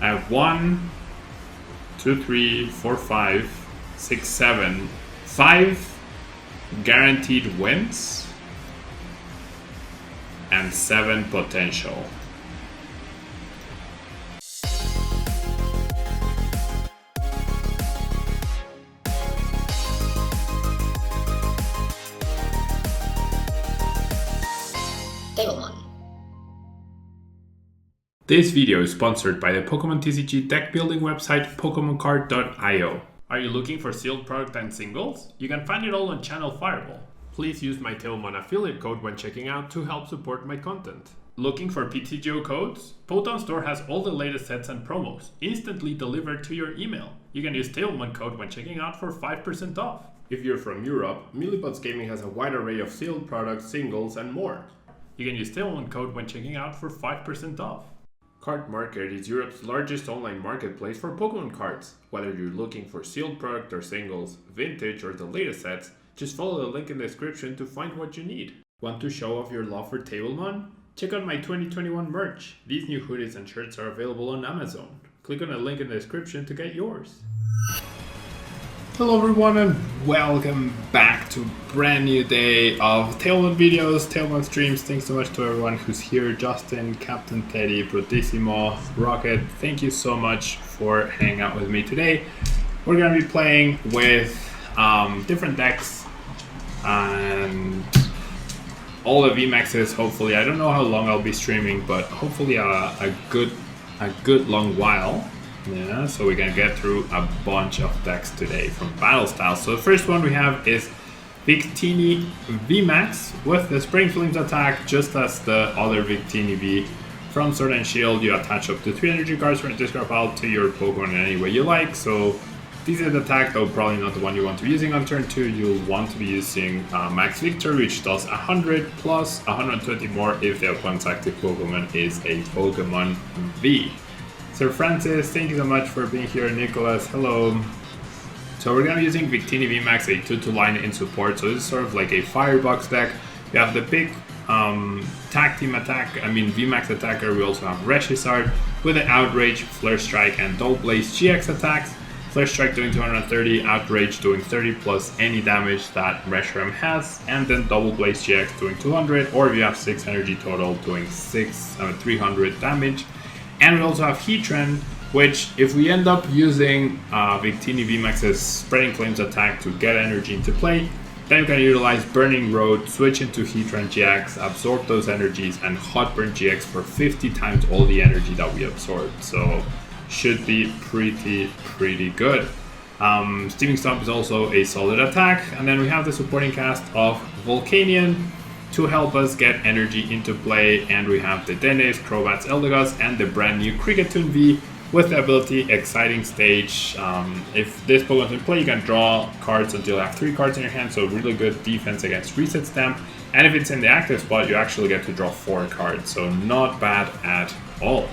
I have 1, 2, 3, 4, 5, 6, 7, 5 guaranteed wins and 7 potential. This video is sponsored by the Pokemon TCG deck building website PokemonCard.io. Are you looking for sealed product and singles? You can find it all on Channel Fireball. Please use my Tailmon affiliate code when checking out to help support my content. Looking for PTGO codes? Poton Store has all the latest sets and promos, instantly delivered to your email. You can use Tailmon code when checking out for 5% off. If you're from Europe, Millipods Gaming has a wide array of sealed products, singles, and more. You can use Tailmon code when checking out for 5% off. Card Market is Europe's largest online marketplace for Pokemon cards. Whether you're looking for sealed product or singles, vintage or the latest sets, just follow the link in the description to find what you need. Want to show off your love for Tablemon? Check out my 2021 merch. These new hoodies and shirts are available on Amazon. Click on the link in the description to get yours. Hello everyone and welcome back to a brand new day of Tailmon videos, Tailmon streams. Thanks so much to everyone who's here. Justin, Captain Teddy, Brodissimo, Rocket, thank you so much for hanging out with me today. We're going to be playing with different decks and all the VMAXs, hopefully. I don't know how long I'll be streaming, but hopefully a good long while. Yeah, so we can get through a bunch of decks today from Battle Style. So the first one we have is Victini V-max with the Spring Flames attack, just as the other Victini V. From Sword and Shield, you attach up to 3 energy cards from the discard pile to your Pokemon in any way you like. So this is the attack, though probably not the one you want to be using on turn 2. You'll want to be using Max Victor, which does 100 plus 120 more if the opponent's active Pokemon is a Pokemon V. Sir Francis, thank you so much for being here. Nicholas, hello. So we're going to be using Victini V-max, a 2-2 line in support. So this is sort of like a Firebox deck. We have the big tag team attack, V-max attacker. We also have Reshizzard with an Outrage, Flare Strike, and Double Blaze GX attacks. Flare Strike doing 230, Outrage doing 30 plus any damage that Reshiram has, and then Double Blaze GX doing 200, or if you have 6 energy total, doing 300 damage. And we also have Heatran, which if we end up using Victini V-max's Spreading Flames attack to get energy into play, then you can utilize Burning Road, switch into Heatran GX, absorb those energies, and Hot Burn GX for 50 times all the energy that we absorbed. So should be pretty good. Steaming Stomp is also a solid attack. And then we have the supporting cast of Volcanion to help us get energy into play, and we have the Dennis, Crobats, Eldegoss, and the brand new Kricketune V with the ability Exciting Stage. If this Pokemon's in play, you can draw cards until you have 3 cards in your hand, so really good defense against Reset Stamp. And if it's in the active spot, you actually get to draw 4 cards, so not bad at all.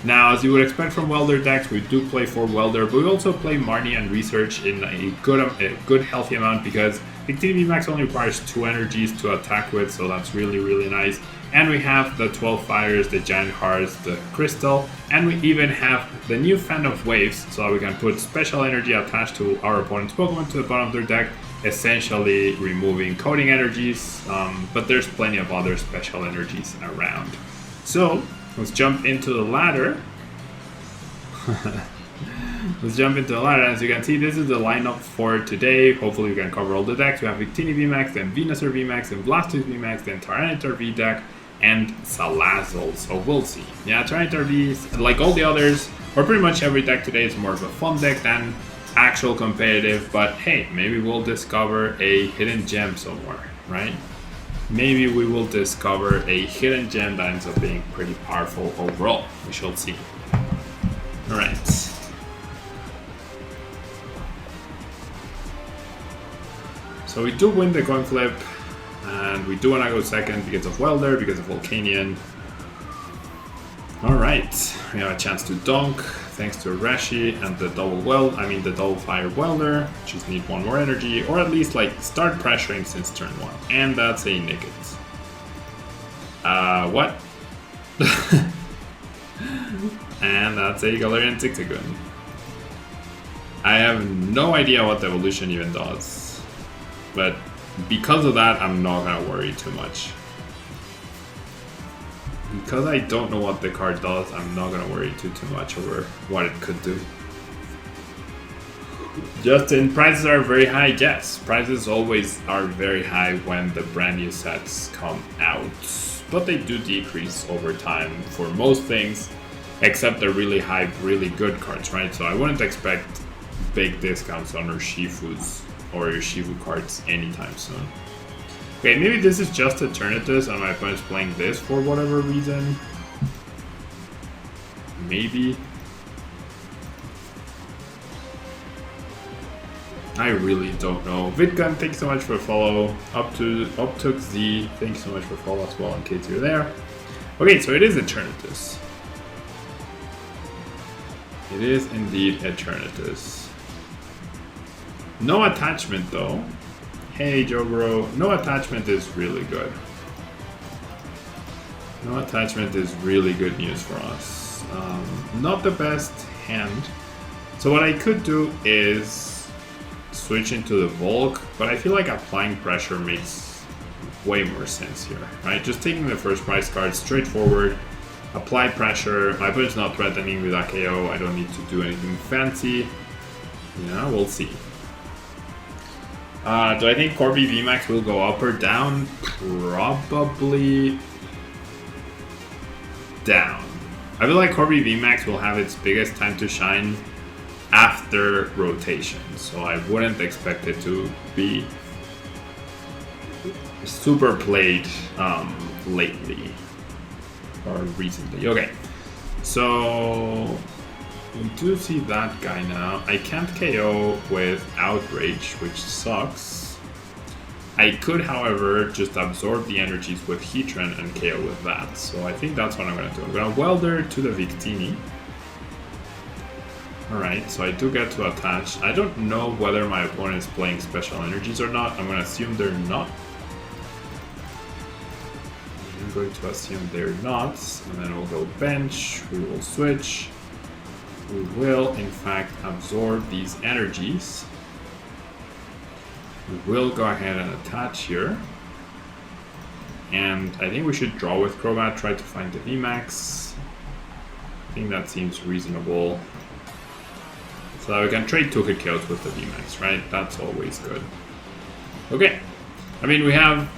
Now, as you would expect from Welder decks, we do play 4 Welder, but we also play Marnie and Research in a good healthy amount, because Victini V-max only requires 2 energies to attack with, so that's really nice. And we have the 12 Fires, the Giant Hearts, the Crystal, and we even have the new Phantom Waves, so we can put special energy attached to our opponent's Pokemon to the bottom of their deck, essentially removing coding energies, but there's plenty of other special energies around. So let's jump into the ladder. Let's jump into the ladder. As you can see, this is the lineup for today. Hopefully we can cover all the decks. We have Victini V-max, then Venusaur V-max, then Blastoise V-max, then Tyranitar V-deck, and Salazzle. So we'll see. Yeah, Tyranitar V, like all the others, or pretty much every deck today, is more of a fun deck than actual competitive. But hey, maybe we'll discover a hidden gem somewhere, right? Maybe we will discover a hidden gem that ends up being pretty powerful overall. We shall see. Alright. So we do win the coin flip, and we do want to go second because of Welder, because of Volcanion. Alright, we have a chance to dunk, thanks to Rashi and the double fire Welder. Just need 1 more energy, or at least like start pressuring since turn 1. And that's a Nickets. What? And that's a Galarian Zigzagoon. I have no idea what the evolution even does. But because of that, I'm not gonna worry too much. Because I don't know what the card does, I'm not gonna worry too much over what it could do. Justin, prices are very high. Yes, prices always are very high when the brand new sets come out. But they do decrease over time for most things, except the really high, really good cards, right? So I wouldn't expect big discounts on Urshifus or Urshifu cards anytime soon. Okay, maybe this is just Eternatus and my opponent's playing this for whatever reason. Maybe. I really don't know. Vidgun, thanks so much for follow. Uptook Z, thanks so much for follow as well in case you're there. Okay, so it is Eternatus. It is indeed Eternatus. No attachment though. Hey Jogoro, no attachment is really good. No attachment is really good news for us. Not the best hand. So what I could do is switch into the Volk, but I feel like applying pressure makes way more sense here, right? Just taking the first prize card straightforward, apply pressure. My opponent's not threatening with a KO. I don't need to do anything fancy. Yeah, we'll see. Do I think Corby VMAX will go up or down? Probably down. I feel like Corby VMAX will have its biggest time to shine after rotation, so I wouldn't expect it to be super played lately or recently. Okay, so we do see that guy now. I can't KO with Outrage, which sucks. I could, however, just absorb the energies with Heatran and KO with that. So I think that's what I'm going to do. I'm going to Welder to the Victini. Alright, so I do get to attach. I don't know whether my opponent is playing special energies or not. I'm going to assume they're not. I'm going to assume they're not. And then we'll go bench. We will switch. We will, in fact, absorb these energies. We will go ahead and attach here. And I think we should draw with Crobat, try to find the VMAX. I think that seems reasonable. So that we can trade Togekiss KOs with the VMAX, right? That's always good. Okay. I mean, we have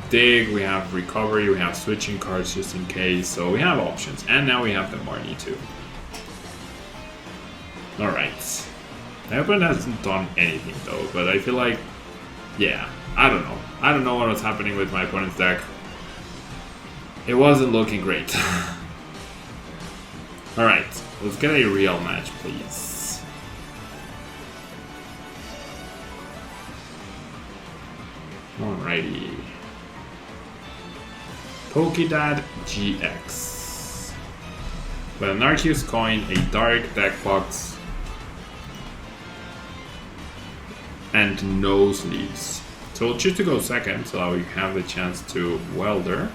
Dig, we have Recovery, we have switching cards just in case. So we have options. And now we have the Marnie too. Alright. My opponent hasn't done anything though, but I feel like, yeah, I don't know. I don't know what was happening with my opponent's deck. It wasn't looking great. Alright, let's get a real match, please. Alrighty. Pokedad GX. With an Arceus coin, a Dark deck box, and no sleeves. So we'll choose to go second so that we have the chance to Welder.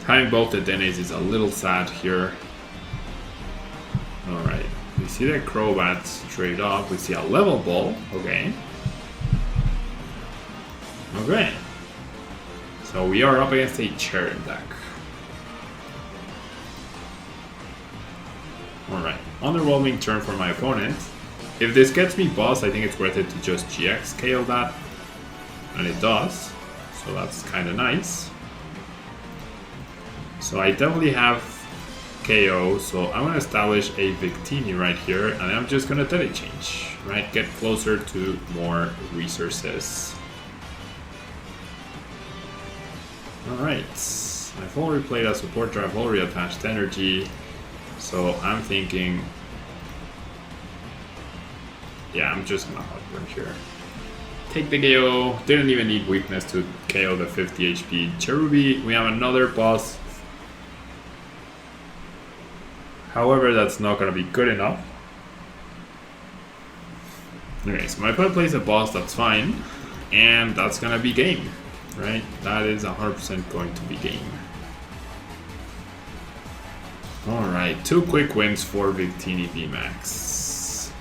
Having both the Denes is a little sad here. Alright, we see the Crobat straight up. We see a level ball. Okay. Okay. So we are up against a Cheren deck. Alright, underwhelming turn for my opponent. If this gets me boss, I think it's worth it to just GX KO that. And it does. So that's kind of nice. So I definitely have KO, so I'm going to establish a Victini right here, and I'm just going to telechange, right? Get closer to more resources. Alright, I've already played a supporter, I've already attached energy. So I'm thinking, yeah, I'm just gonna Heartburn here. Take the KO, didn't even need weakness to KO the 50 HP Cherubi. We have another boss. However, that's not gonna be good enough. Okay, so my opponent plays a boss, that's fine. And that's gonna be game. right? That is 100% going to be game. Alright, 2 quick wins for Victini V-max.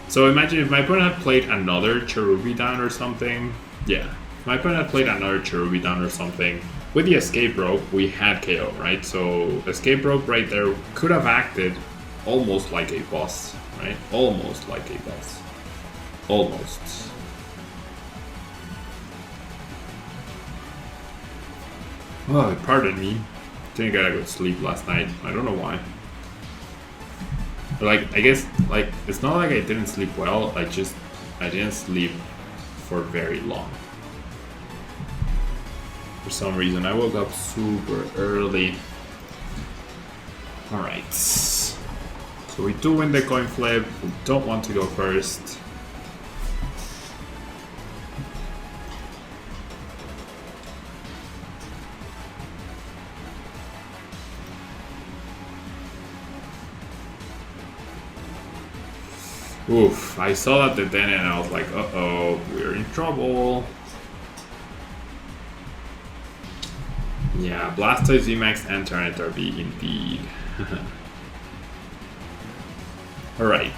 So imagine if my opponent had played another Cherubi down or something. Yeah, if my opponent had played another Cherubi down or something. With the escape rope, we had KO, right? So escape rope right there could have acted almost like a boss, right? Almost like a boss. Almost. Oh, pardon me. Didn't get a good sleep last night. I don't know why. But like, I guess, like, it's not like I didn't sleep well. I didn't sleep for very long. For some reason, I woke up super early. Alright. So we do win the coin flip. We don't want to go first. Oof, I saw that then and I was like, uh-oh, we're in trouble. Yeah, Blastoise VMAX and Tyranitar V indeed. Alright.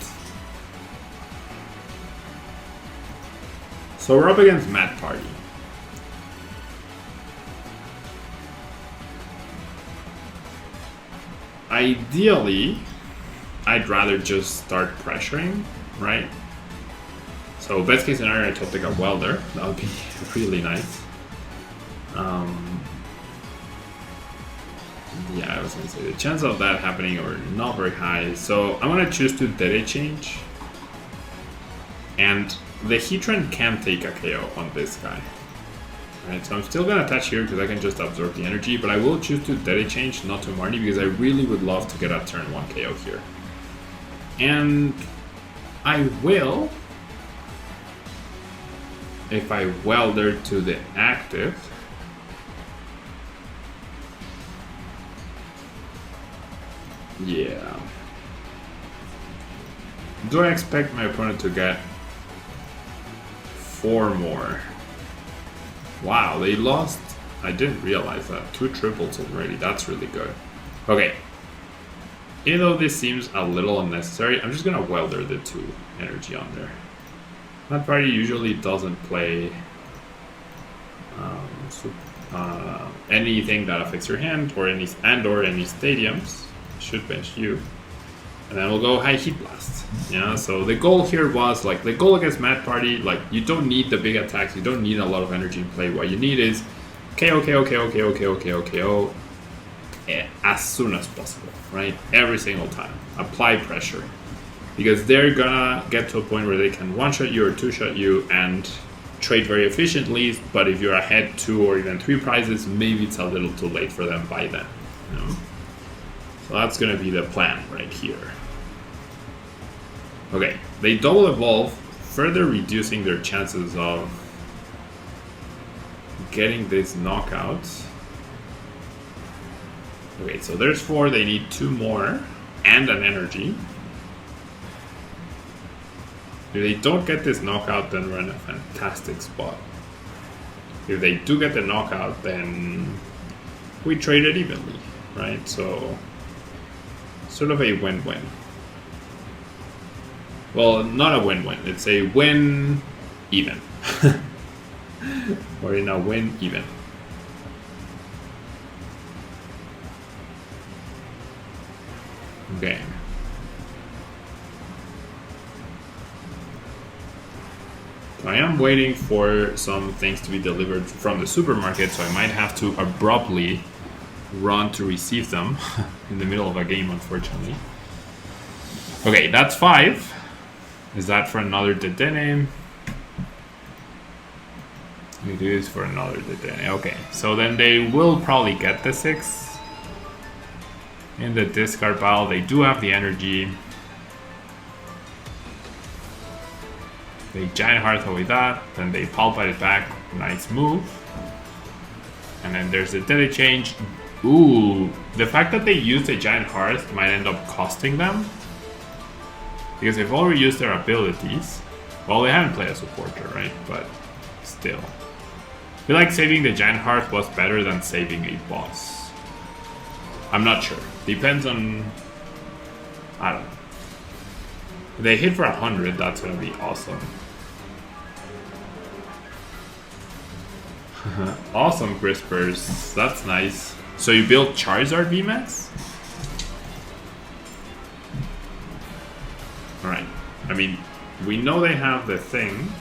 So we're up against Mad Party. Ideally, I'd rather just start pressuring, right? So best case scenario, I top pick a Welder. That would be really nice. Yeah, I was gonna say the chances of that happening are not very high. So I'm gonna choose to Dede Change. And the Heatran can take a KO on this guy. Right, so I'm still gonna attach here because I can just absorb the energy, but I will choose to Dede Change, not to Marnie, because I really would love to get a turn 1 KO here. And I will, if I Welder to the active, yeah. Do I expect my opponent to get 4 more? Wow, they lost. I didn't realize that. 2 triples already. That's really good. Okay. Even though this seems a little unnecessary, I'm just gonna Welder the 2 energy on there. That party usually doesn't play anything that affects your hand or any stadiums. Should bench you. And then we'll go high Heat Blast. Yeah, so the goal here was, like, the goal against Mad Party, like, you don't need the big attacks, you don't need a lot of energy in play. What you need is KO, KO, KO, KO, KO, KO, KO, as soon as possible, right? Every single time. Apply pressure. Because they're gonna get to a point where they can one-shot you or two-shot you and trade very efficiently, but if you're ahead 2 or even 3 prizes, maybe it's a little too late for them by then. You know? So that's gonna be the plan right here. Okay, they double evolve, further reducing their chances of getting this knockout. Okay, so there's 4, they need 2 more and an energy. If they don't get this knockout, then we're in a fantastic spot. If they do get the knockout, then we trade it evenly, right? So, sort of a win-win. Well, not a win-win, it's a win-even. Or in a win-even. Okay. I am waiting for some things to be delivered from the supermarket, so I might have to abruptly run to receive them in the middle of a game, unfortunately. Okay, that's 5. Is that for another Dedenne? We do this for another Dedenne. Okay, so then they will probably get the 6 in the discard pile. They do have the energy. They Giant Hearth with that, then they Pulpite it back, nice move. And then there's the Dede Change. Ooh, the fact that they used a Giant Hearth might end up costing them. Because they've already used their abilities. Well, they haven't played a supporter, right? But still. I feel like saving the Giant Hearth was better than saving a boss. I'm not sure. Depends on... I don't know. If they hit for 100, that's gonna be awesome. Awesome, Crispers. That's nice. So you built Charizard VMAX? Alright. I mean, we know they have the thing.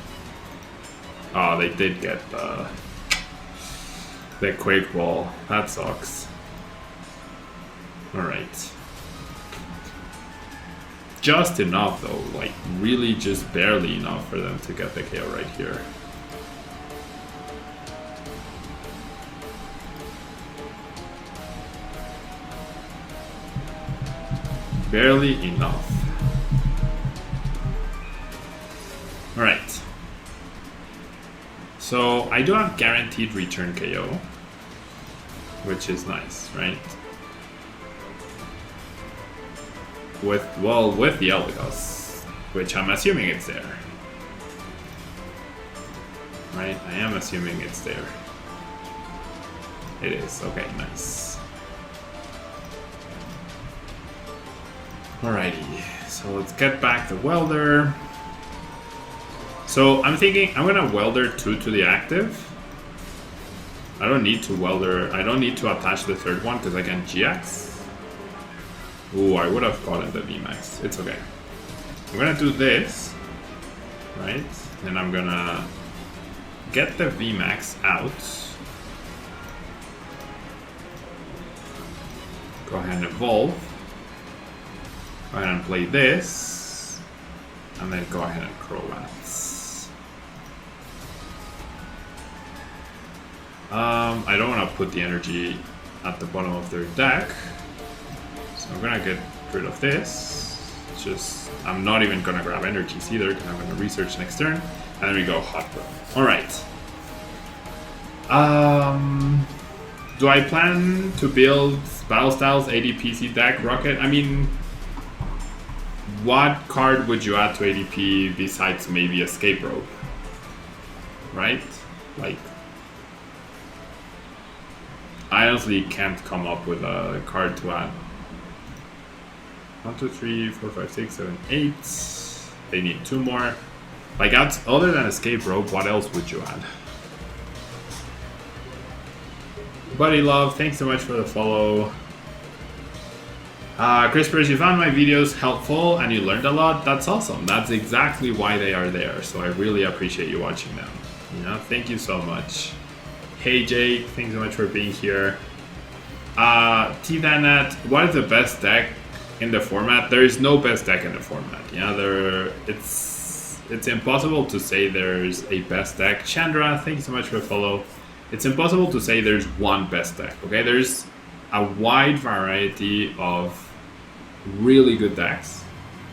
Oh, they did get the Quake Ball. That sucks. Alright. Just enough though, like really just barely enough for them to get the KO right here. Barely enough. Alright. So I do have guaranteed return KO, which is nice, right? With the Elagos, which I'm assuming it's there. Right? I am assuming it's there. It is. Okay, nice. Alrighty, so let's get back to Welder. So I'm thinking I'm gonna Welder 2 to the active. I don't need to Welder, I don't need to attach the third one because I can GX. Ooh, I would have gotten the VMAX. It's okay. I'm gonna do this, right? And I'm gonna get the VMAX out. Go ahead and evolve. Go ahead and play this. And then go ahead and Crowats. I don't want to put the energy at the bottom of their deck. So I'm gonna get rid of this. Just, I'm not even gonna grab energies either because I'm gonna research next turn. And then we go Hot Burn. Alright. Do I plan to build Battle Styles ADPC deck Rocket? I mean, what card would you add to ADP besides maybe Escape Rope? Right? Like, I honestly can't come up with a card to add. 1, 2, 3, 4, 5, 6, 7, 8. They need 2 more. Like, other than Escape Rope, what else would you add? Buddy Love, thanks so much for the follow. Crispers, you found my videos helpful and you learned a lot. That's awesome. That's exactly why they are there. So I really appreciate you watching them. You know, thank you so much. Hey Jake, thanks so much for being here. T-Danet, what is the best deck in the format? There is no best deck in the format. Yeah, it's impossible to say there's a best deck. Chandra, thank you so much for the follow. It's impossible to say there's one best deck. Okay, there's a wide variety of really good decks,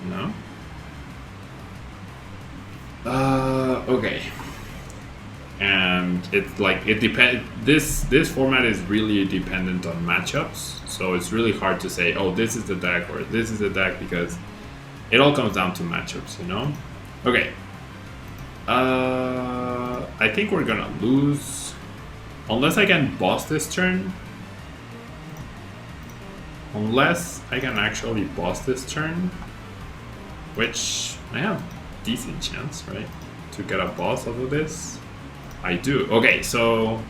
you know? Okay. And it's like, it depends, this format is really dependent on matchups, so it's really hard to say, oh, this is the deck or this is the deck, because it all comes down to matchups, you know? Okay. I think we're gonna lose, unless I can boss this turn. Unless I can actually boss this turn, which I have decent chance, right, to get a boss over this. I do. Okay, so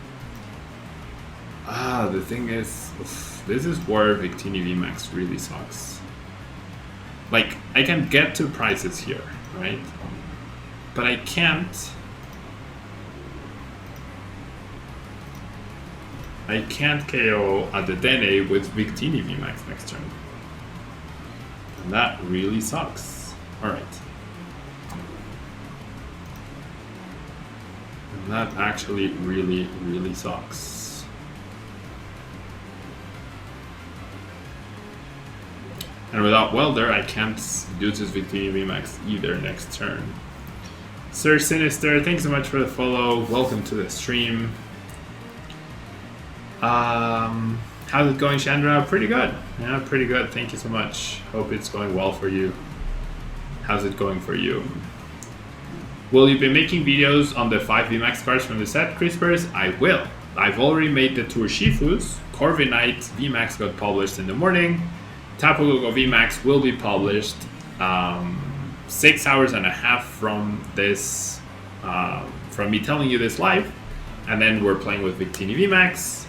the thing is, this is where Victini V-max really sucks. Like, I can get to prices here, right? But I can't KO at the Dene with Victini V-max next turn. And that really sucks. Alright. And that actually really, really sucks. And without Welder, I can't use this Victini V-max either next turn. Sir Sinister, thanks so much for the follow. Welcome to the stream. How's it going, Chandra? Pretty good. Yeah, pretty good. Thank you so much. Hope it's going well for you. How's it going for you? Will you be making videos on the 5 VMAX cards from the set, Crispers? I will. I've already made the two Shifus. Corviknight VMAX got published in the morning. Tapu Koko VMAX will be published 6 hours and a half from this, from me telling you this live. And then we're playing with Victini VMAX.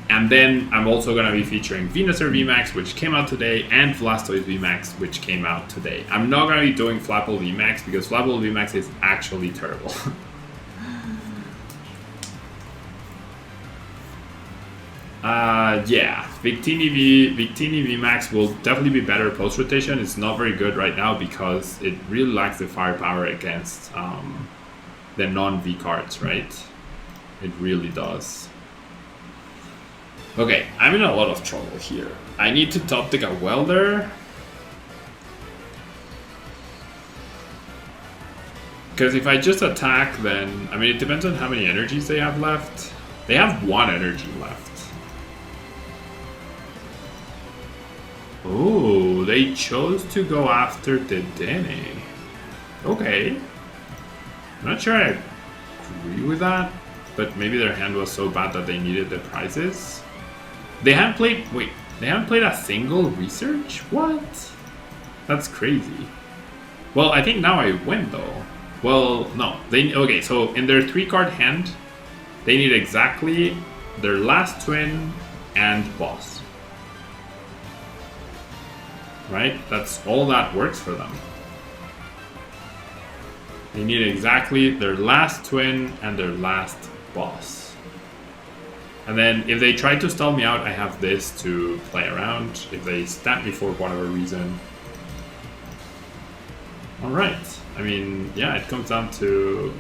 And then I'm also going to be featuring Venusaur VMAX, which came out today, and Blastoise VMAX, which came out today. I'm not going to be doing Flapple VMAX because Flapple VMAX is actually terrible. Yeah, Victini VMAX will definitely be better post-rotation. It's not very good right now because it really lacks the firepower against the non-V cards, right? It really does. Okay, I'm in a lot of trouble here. I need to top deck a Welder. Because if I just attack, then... I mean, it depends on how many energies they have left. They have 1 energy left. Oh, they chose to go after the Dene. Okay. I'm not sure I agree with that, but maybe their hand was so bad that they needed the prizes. They haven't played... Wait, they haven't played a single research? What? That's crazy. Well, I think now I win, though. Well, no. Okay, so in their 3-card hand, they need exactly their last twin and boss. Right? That's all that works for them. They need exactly their last twin and their last boss. And then if they try to stall me out, I have this to play around. If they stamp me for whatever reason. Alright. I mean, yeah, it comes down to...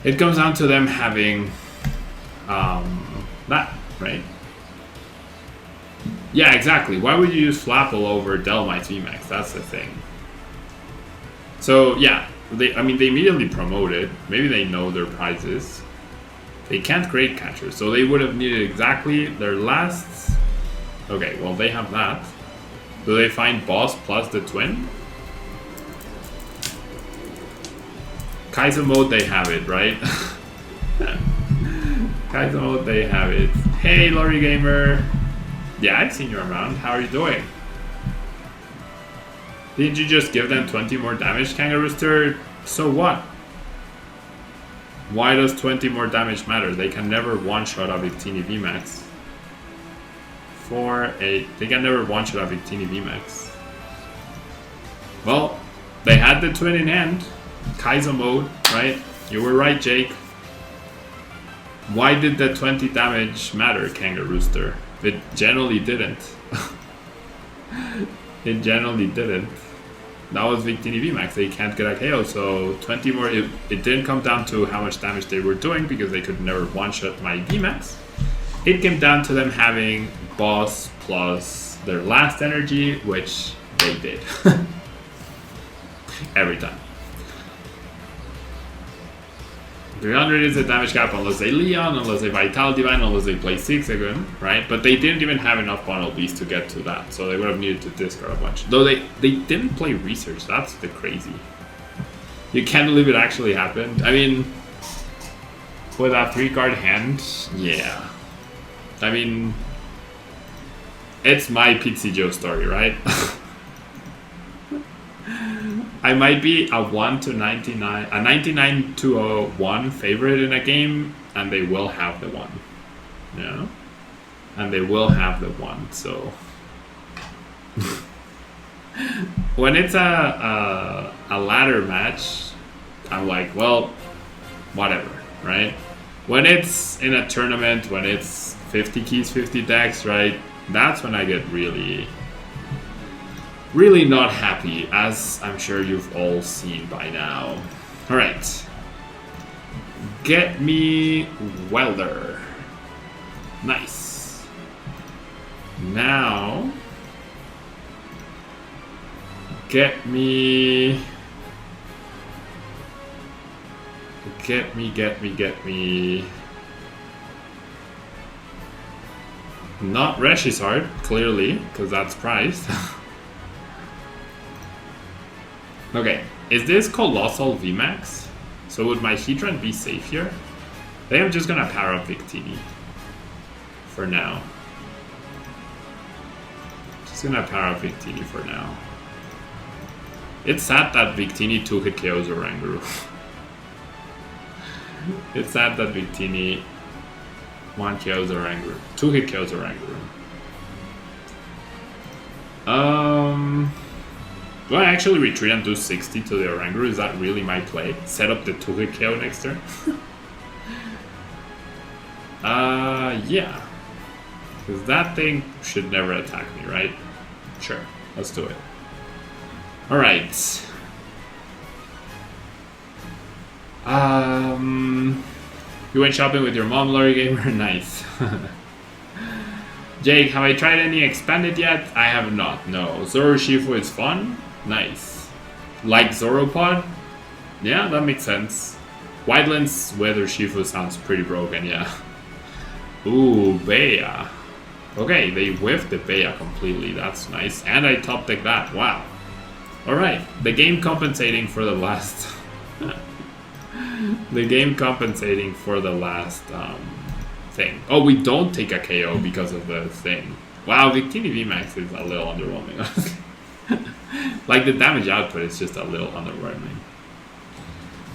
It comes down to them having that, right? Yeah, exactly. Why would you use Flapple over Delmite VMAX? That's the thing. So, yeah. I mean, they immediately promoted. Maybe they know their prizes. They can't create catchers, so they would have needed exactly their last... Okay, well, they have that. Do they find boss plus the twin? Kaizo mode, they have it, right? Kaizo mode, they have it. Hey, Lori Gamer. Yeah, I've seen you around. How are you doing? Didn't you just give them 20 more damage, Kangarooster? So what? Why does 20 more damage matter? They can never one-shot a Victini VMAX. 4, 8. They can never one-shot a Victini VMAX. Well, they had the twin in hand. Kaizo mode, right? You were right, Jake. Why did the 20 damage matter, Kangarooster? It generally didn't. It generally didn't. That was Victini VMAX. They can't get a KO, so 20 more. It didn't come down to how much damage they were doing because they could never one-shot my VMAX. It came down to them having boss plus their last energy, which they did. Every time. 300 is the damage cap unless they Leon, unless they Vital Divine, unless they play 6 again, right? But they didn't even have enough Bundle Beasts to get to that, so they would have needed to discard a bunch. Though they didn't play Research, that's the crazy. You can't believe it actually happened. I mean, with a 3-card hand, yeah. I mean, it's my Pixie Joe story, right? I might be a 1 to 99, a 99 to a 1 favorite in a game, and they will have the 1. Yeah, and they will have the 1. So when it's a ladder match, I'm like, well, whatever, right? When it's in a tournament, when it's 50 keys, 50 decks, right? That's when I get really not happy, as I'm sure you've all seen by now. Alright. Get me Welder. Nice. Now, get me... Not Reshizard, clearly, because that's priced. Okay, Is this Colossal VMAX? So would my Heatran be safe here? I think I'm just gonna power up Victini for now. Just gonna power up Victini for now. It's sad that Victini 2-hit KOs Oranguru. It's sad that Victini 1 KOs Oranguru. 2-hit KOs Oranguru. Do I actually retreat and do 60 to the Oranguru? Is that really my play? Set up the 2-hit KO next turn? Yeah. Because that thing should never attack me, right? Sure, let's do it. Alright. You went shopping with your mom, Lori Gamer? Nice. Jake, have I tried any expanded yet? I have not, no. Zoro Shifu is fun? Nice. Like Zoropod? Yeah, that makes sense. Wildlands Weather Shifu sounds pretty broken, yeah. Ooh, Bea. Okay, they whiffed the Bea completely, that's nice. And I top deck that, wow. Alright, the game compensating for the last... the game compensating for the last thing. Oh, we don't take a KO because of the thing. Wow, Victini V-max is a little underwhelming, honestly. Like, the damage output is just a little underwhelming.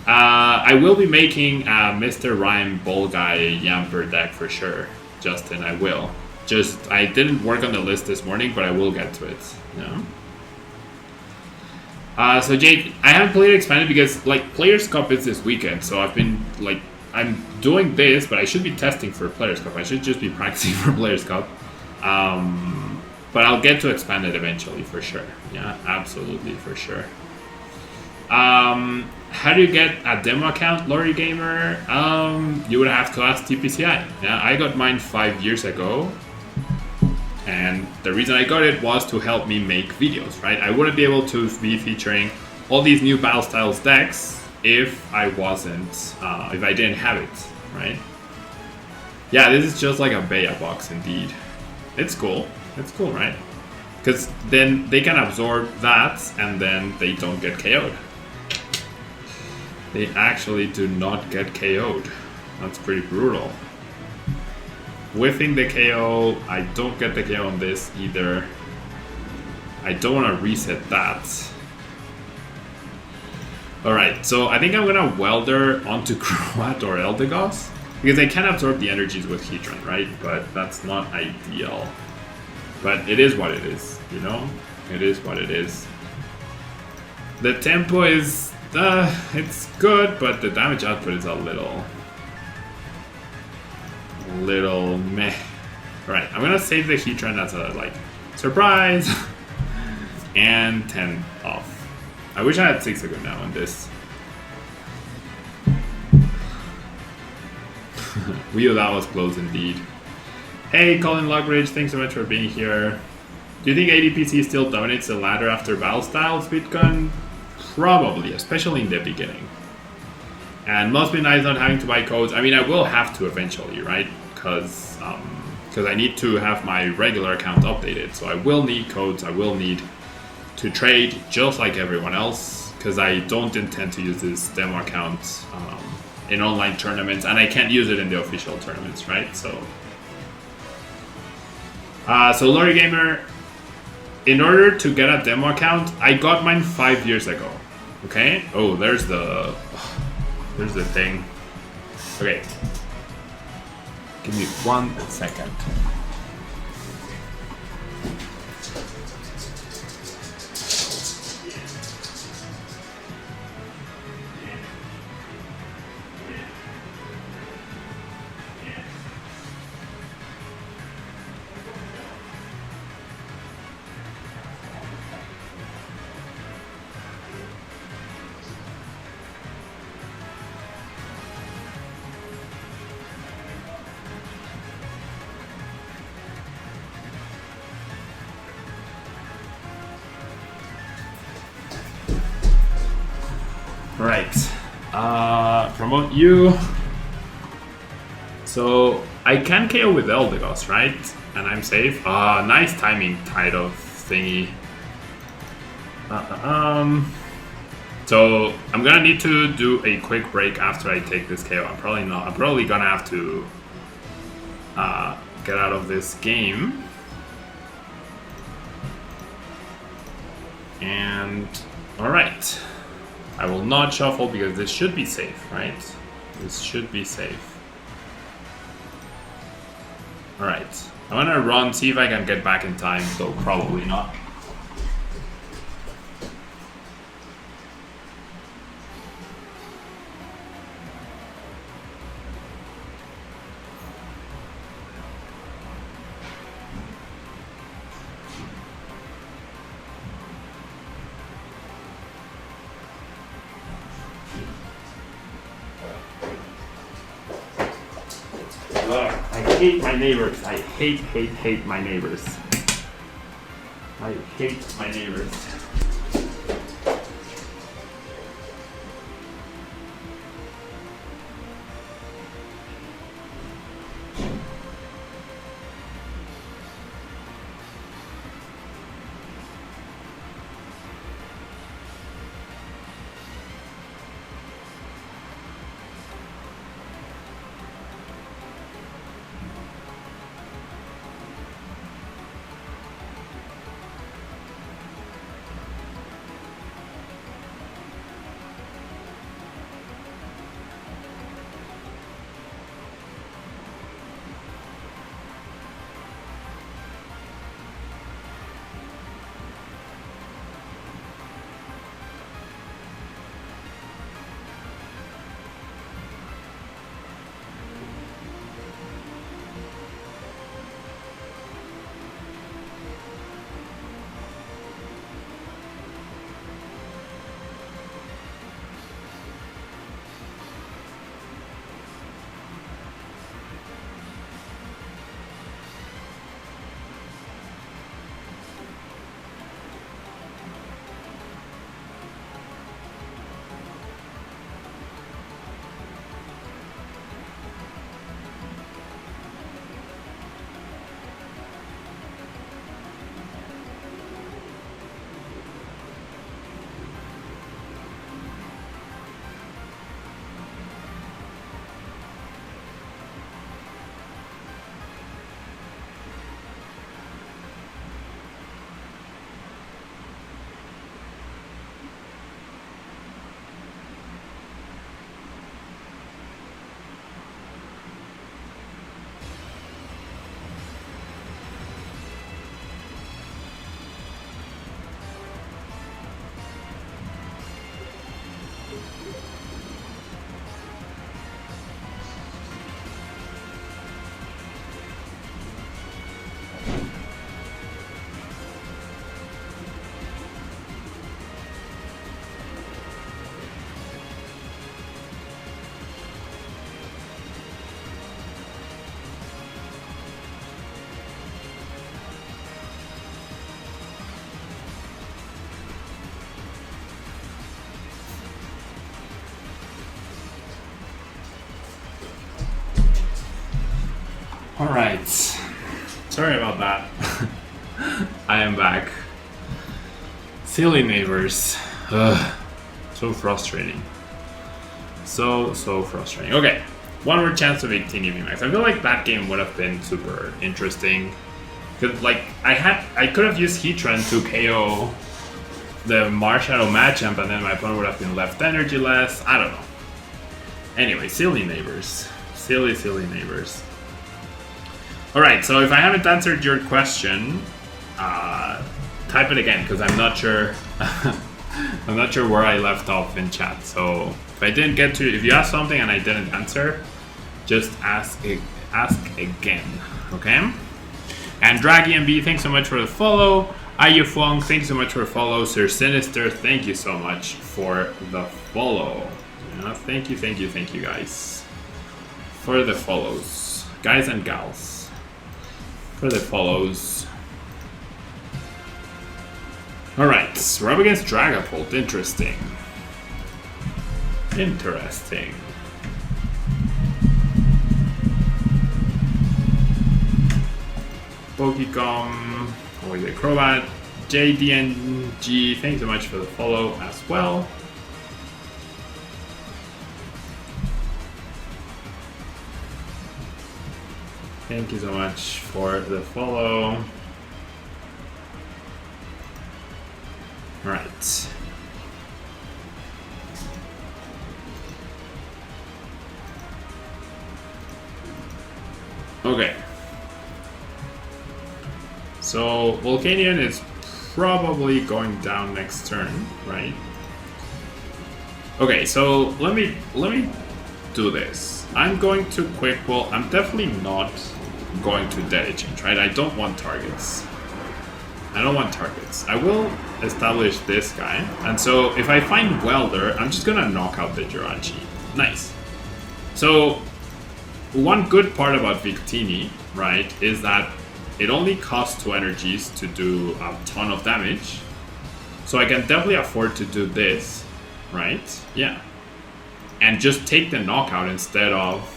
I will be making a Mr. Rhyme Bull Guy Yamper deck for sure, Justin, I will. Just, I didn't work on the list this morning, but I will get to it. Yeah. So Jake, I haven't played Expanded because, like, Players' Cup is this weekend, so I've been, like, I'm doing this, but I should be testing for Players' Cup. I should just be practicing for Players' Cup. But I'll get to Expanded eventually, for sure. Yeah, absolutely, for sure. How do you get a demo account, Lori Gamer? You would have to ask TPCI. Yeah, I got mine 5 years ago. And the reason I got it was to help me make videos, right? I wouldn't be able to be featuring all these new Battle Styles decks if I wasn't, if I didn't have it, right? Yeah, this is just like a Bea box indeed. It's cool. It's cool, right? Because then they can absorb that and then they don't get KO'd. They actually do not get KO'd. That's pretty brutal. Whiffing the KO, I don't get the KO on this either. I don't want to reset that. Alright, so I think I'm gonna Welder onto Croat or Eldegoss. Because they can absorb the energies with Heatran, right? But that's not ideal. But it is what it is, you know? It is what it is. The tempo is... it's good, but the damage output is a little meh. Right, I'm gonna save the Heatran as a, like, surprise! And 10 off. I wish I had 6 ago now on this. Wheel, that was close indeed. Hey, Colin Lockridge, thanks so much for being here. Do you think ADPC still dominates the ladder after Battle Styles, Bitcoin? Probably, especially in the beginning. And must be nice not having to buy codes. I mean, I will have to eventually, right? Because I need to have my regular account updated. So I will need codes, I will need to trade just like everyone else. Because I don't intend to use this demo account in online tournaments. And I can't use it in the official tournaments, right? So Lori Gamer, in order to get a demo account, I got mine 5 years ago. Okay? Oh, there's the thing. Okay. Give me 1 second. Right, promote you. So I can KO with Eldegoss, right? And I'm safe. Nice timing, Tide of thingy. So I'm gonna need to do a quick break after I take this KO. I'm probably gonna have to get out of this game. And alright. I will not shuffle because this should be safe, right? This should be safe. Alright. I wanna run, see if I can get back in time, though probably not. I hate my neighbors. I hate my neighbors. I hate my neighbors. Alright, sorry about that. I am back. Silly neighbors. Ugh. So frustrating. So frustrating. Okay, one more chance of Victini V-max. I feel like that game would have been super interesting. Cause like I could have used Heatran to KO the Marshadow Machamp and then my opponent would have been left energy-less. I don't know. Anyway, silly neighbors. Silly neighbors. Alright, so if I haven't answered your question, type it again, because I'm not sure I'm not sure where I left off in chat. So if I didn't get to, if you asked something and I didn't answer, just ask again, okay? And DraggyMB, thanks so much for the follow. Ayufong, thanks so much for the follow. Sir Sinister, thank you so much for the follow. Thank you guys for the follows, guys and gals. For the follows. Alright, we're up against Dragapult. Interesting. Pokecom, or the Crobat, JDNG, thanks so much for the follow as well. Thank you so much for the follow. Right. Okay. So Volcanion is probably going down next turn, right? Okay, so let me do this. I'm going to quick pull. I'm definitely not going to Dead Change, right? I don't want targets. I don't want targets. I will establish this guy. And so if I find Welder, I'm just gonna knock out the Jirachi. Nice. So one good part about Victini, right, is that it only costs 2 energies to do a ton of damage. So I can definitely afford to do this, right? Yeah. And just take the knockout instead of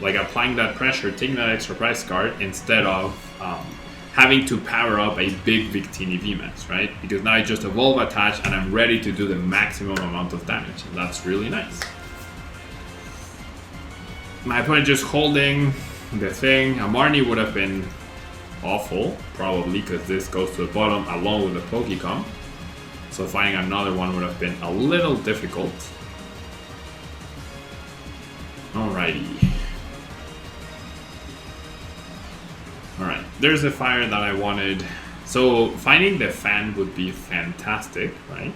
like applying that pressure, taking that extra price card instead of having to power up a big Victini V-max, right? Because now I just evolve attach and I'm ready to do the maximum amount of damage. And that's really nice. My opponent just holding the thing. A Marnie would have been awful, probably, because this goes to the bottom along with the Pokemon. So finding another one would have been a little difficult. Alrighty. Alright, there's a fire that I wanted. So finding the fan would be fantastic, right?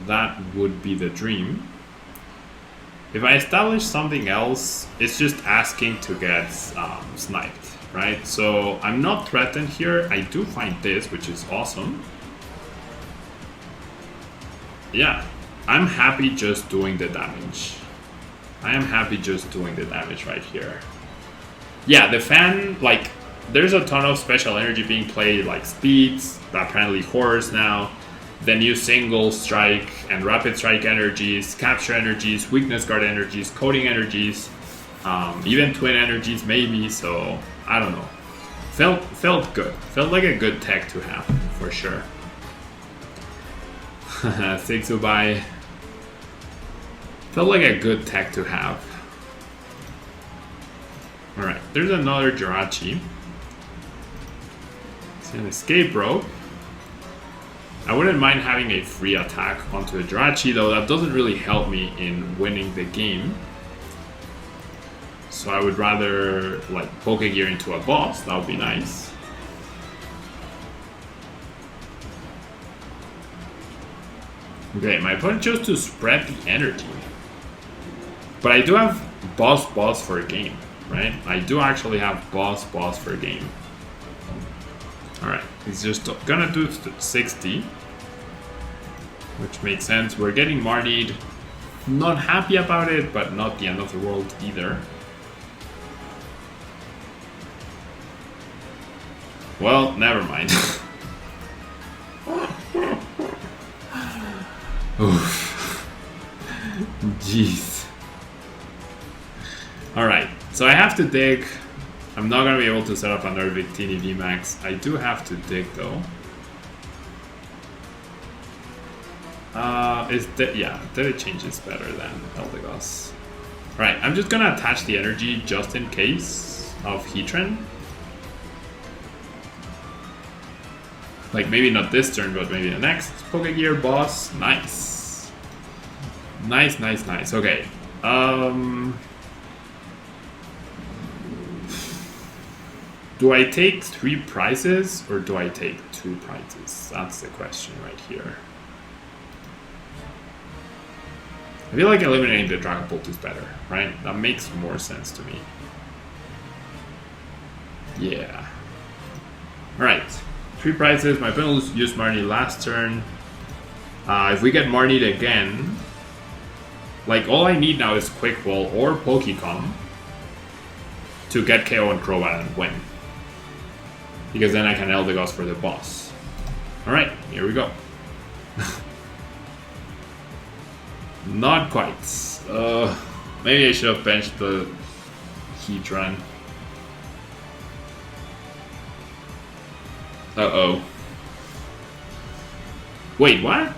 That would be the dream. If I establish something else, it's just asking to get sniped, right? So I'm not threatened here. I do find this, which is awesome. Yeah, I'm happy just doing the damage. I am happy just doing the damage right here. Yeah, the fan, like, there's a ton of special energy being played, like speeds, apparently horrors now, the new single strike and rapid strike energies, capture energies, weakness guard energies, coding energies, even twin energies maybe, so I don't know. Felt good. Felt like a good tech to have, for sure. Sixubai. Felt like a good tech to have. Alright, there's another Jirachi. It's an escape rope. I wouldn't mind having a free attack onto a Jirachi, though that doesn't really help me in winning the game. So I would rather like Pokegear into a boss, that would be nice. Okay, my opponent chose to spread the energy. But I do have boss for a game, right? I do actually have boss for a game. Alright, he's just gonna do 60. Which makes sense. We're getting Marnied. Not happy about it, but not the end of the world either. Well, never mind. Oof. Jeez. Alright, so I have to dig. I'm not going to be able to set up another Victini V-max. I do have to dig though. Yeah, Dead Change is better than Eldegoss. Right, I'm just going to attach the energy just in case of Heatran. Like maybe not this turn, but maybe the next. Pokegear boss, nice. Nice. Okay. Do I take 3 prizes or do I take 2 prizes? That's the question right here. I feel like eliminating the Dragon Bolt is better, right? That makes more sense to me. Yeah. Alright. 3 prizes. My opponent used Marnie last turn. If we get Marnied again, like all I need now is Quick Ball or Pokecom to get KO on Crobat and win. Because then I can Eldegoss for the boss. Alright, here we go. Not quite. Maybe I should have benched the Heatran. Uh-oh. Wait, what?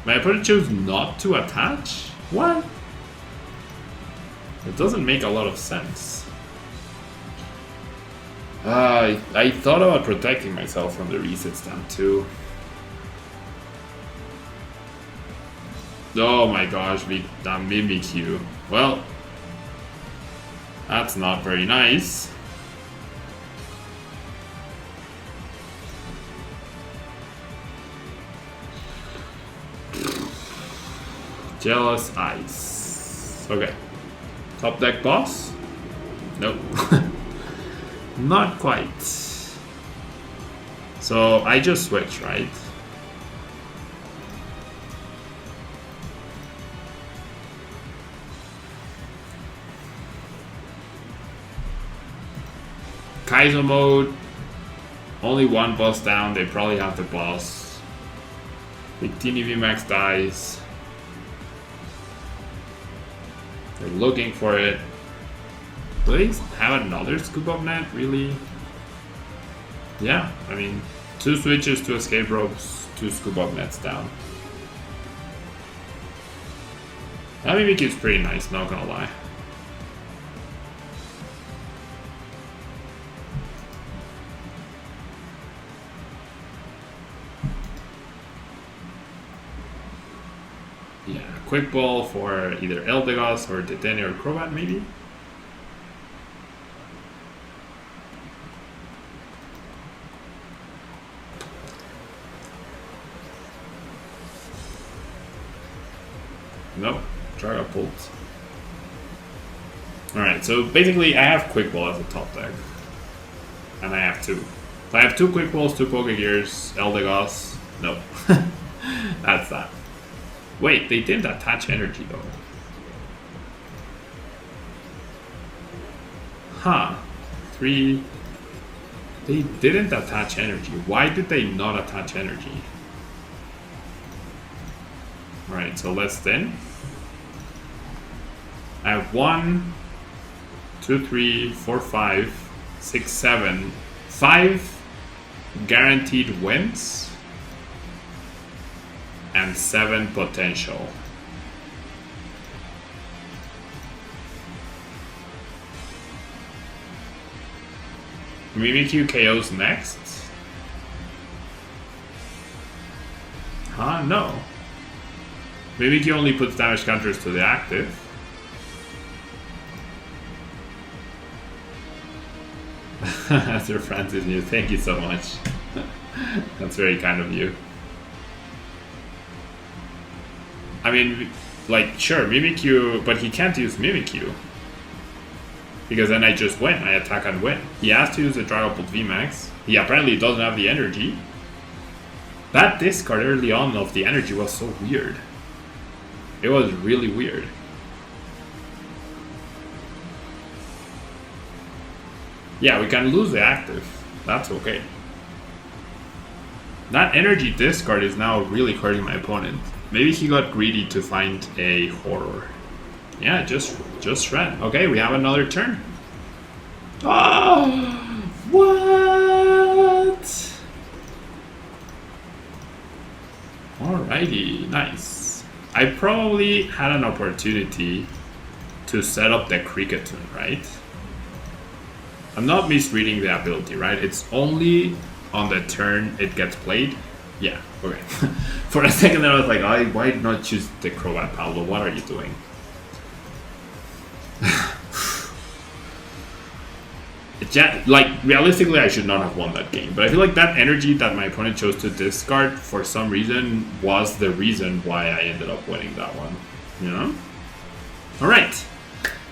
My opponent chose not to attach? What? It doesn't make a lot of sense. I thought about protecting myself from the reset stamp too. Oh my gosh, Mimic you. Well, that's not very nice. Jealous Ice. Okay. Top deck boss? Nope. Not quite. So I just switch, right? Kaizo mode. Only one boss down. They probably have the boss. Victini V-max dies. They're looking for it. Do they have another scoop up net? Really? Yeah, I mean, 2 switches, 2 escape ropes, 2 scoop up nets down. That Mimic is pretty nice, not gonna lie. Yeah, quick ball for either Eldegoss or Detene or Crobat, maybe? Nope, Dragapult. Alright, so basically I have quick ball as a top deck. And I have 2. So I have 2 quick balls, 2 Pokegears, Eldegoss. Nope. That's that. Wait, they didn't attach energy though. Huh. 3. They didn't attach energy. Why did they not attach energy? Alright, so let's thin. I have 1, 2, 3, 4, 5, 6, 7, 5 guaranteed wins and 7 potential. Mimikyu KO's next? Huh? No. Mimikyu only puts damage counters to the active. Sir Francis New, thank you so much. That's very kind of you. I mean, like, sure, Mimikyu, but he can't use Mimikyu. Because then I just win, I attack and win. He has to use a Dragapult V-max. He apparently doesn't have the energy. That discard early on of the energy was so weird. It was really weird. Yeah, we can lose the active. That's okay. That energy discard is now really hurting my opponent. Maybe he got greedy to find a horror. Yeah, just shred. Okay, we have another turn. Oh, what? Alrighty, nice. I probably had an opportunity to set up the Cricketune, right? I'm not misreading the ability, right? It's only on the turn it gets played. Yeah, okay. For a second there I was like, why not choose the Crobat, Pablo? What are you doing? Like, realistically I should not have won that game, but I feel like that energy that my opponent chose to discard for some reason was the reason why I ended up winning that one, you know? Alright,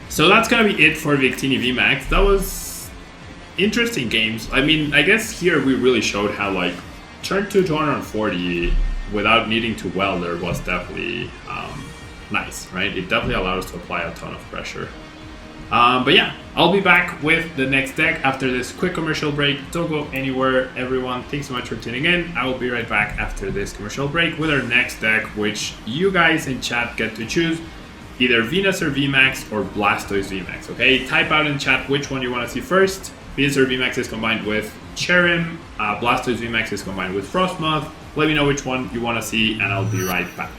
so that's gonna be it for Victini V-max. That was interesting games. I mean, I guess here we really showed how, like, turn 2 240 without needing to welder was definitely nice, right? It definitely allowed us to apply a ton of pressure. But yeah, I'll be back with the next deck after this quick commercial break. Don't go anywhere, everyone. Thanks so much for tuning in. I will be right back after this commercial break with our next deck, which you guys in chat get to choose. Either Venusaur V-max or Blastoise V-max, okay? Type out in chat which one you want to see first. Venusaur V-max is combined with Cherim. Blastoise V-max is combined with Frostmoth. Let me know which one you want to see, and I'll be right back.